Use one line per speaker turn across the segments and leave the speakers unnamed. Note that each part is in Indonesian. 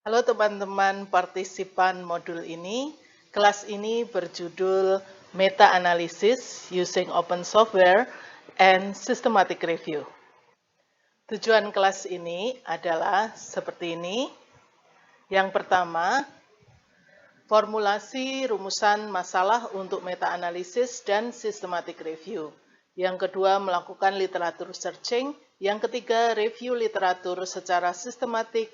Halo teman-teman partisipan modul ini. Kelas ini berjudul Meta-Analysis Using Open Software and Systematic Review. Tujuan kelas ini adalah seperti ini. Yang pertama, formulasi rumusan masalah untuk meta-analisis dan systematic review. Yang kedua, melakukan literatur searching. Yang ketiga, review literatur secara sistematik.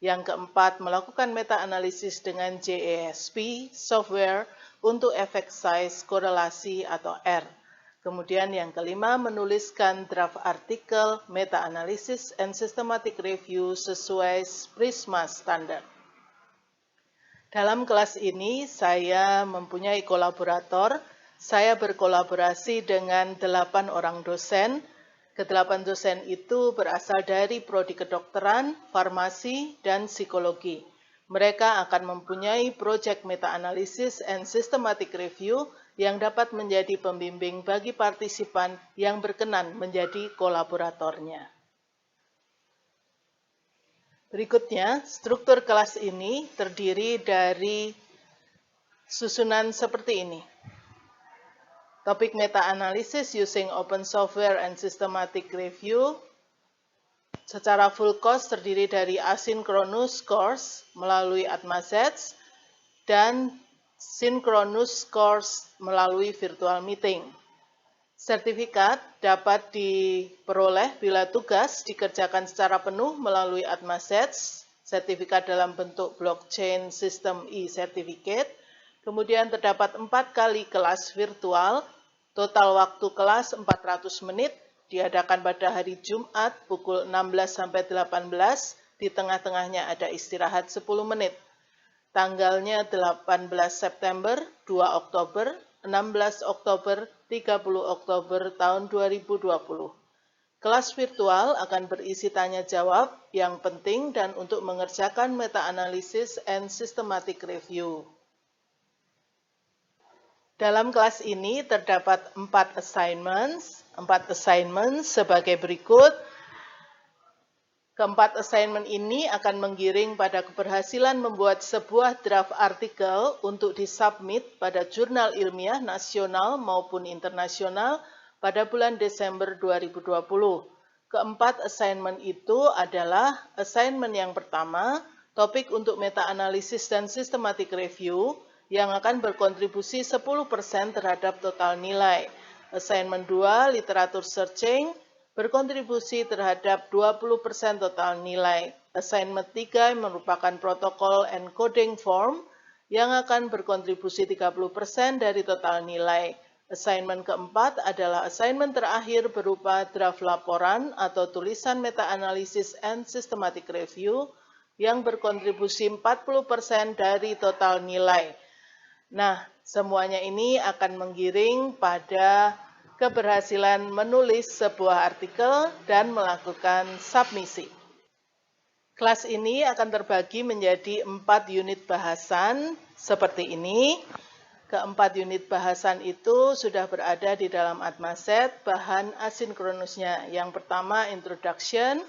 Yang keempat, melakukan meta-analisis dengan JASP software untuk efek size, korelasi, atau R. Kemudian yang kelima, menuliskan draft artikel, meta-analisis, and systematic review sesuai Prisma standar. Dalam kelas ini, saya mempunyai kolaborator. Saya berkolaborasi dengan 8 orang dosen. Ke-8 dosen itu berasal dari prodi kedokteran, farmasi, dan psikologi. Mereka akan mempunyai proyek meta-analisis and systematic review yang dapat menjadi pembimbing bagi partisipan yang berkenan menjadi kolaboratornya. Berikutnya, struktur kelas ini terdiri dari susunan seperti ini. Topik meta-analisis using open software and systematic review. Secara full course terdiri dari asynchronous course melalui Atmasets dan synchronous course melalui virtual meeting. Sertifikat dapat diperoleh bila tugas dikerjakan secara penuh melalui Atmasets, sertifikat dalam bentuk blockchain sistem e-certificate. Kemudian terdapat 4 kali kelas virtual, total waktu kelas 400 menit, diadakan pada hari Jumat pukul 16-18, di tengah-tengahnya ada istirahat 10 menit. Tanggalnya 18 September, 2 Oktober, 16 Oktober, 30 Oktober tahun 2020. Kelas virtual akan berisi tanya jawab yang penting dan untuk mengerjakan meta-analisis and systematic review. Dalam kelas ini terdapat 4 assignments. 4 assignment sebagai berikut. Keempat assignment ini akan menggiring pada keberhasilan membuat sebuah draft artikel untuk disubmit pada jurnal ilmiah nasional maupun internasional pada bulan Desember 2020. Keempat assignment itu adalah assignment yang pertama, topik untuk meta-analisis dan systematic review, yang akan berkontribusi 10% terhadap total nilai. Assignment 2, literatur searching, berkontribusi terhadap 20% total nilai. Assignment 3 merupakan protokol and coding form, yang akan berkontribusi 30% dari total nilai. Assignment keempat adalah assignment terakhir berupa draft laporan atau tulisan meta-analisis and systematic review, yang berkontribusi 40% dari total nilai. Nah, semuanya ini akan menggiring pada keberhasilan menulis sebuah artikel dan melakukan submisi. Kelas ini akan terbagi menjadi 4 unit bahasan seperti ini. Keempat unit bahasan itu sudah berada di dalam Atmaset, bahan asinkronusnya. Yang pertama, introduction.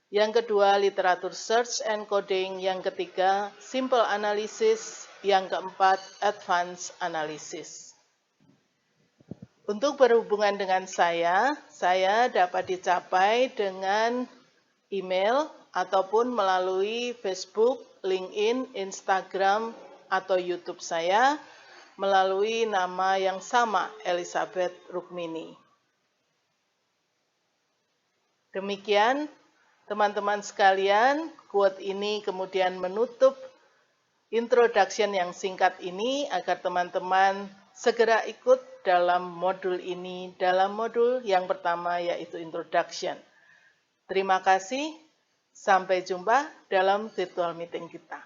Yang kedua, literatur search and coding. Yang ketiga, simple analysis. Yang keempat, advanced analysis. Untuk berhubungan dengan saya dapat dicapai dengan email ataupun melalui Facebook, LinkedIn, Instagram, atau YouTube saya melalui nama yang sama, Elizabeth Rukmini. Demikian, teman-teman sekalian, quote ini kemudian menutup introduction yang singkat ini agar teman-teman segera ikut dalam modul ini, dalam modul yang pertama yaitu introduction. Terima kasih, sampai jumpa dalam virtual meeting kita.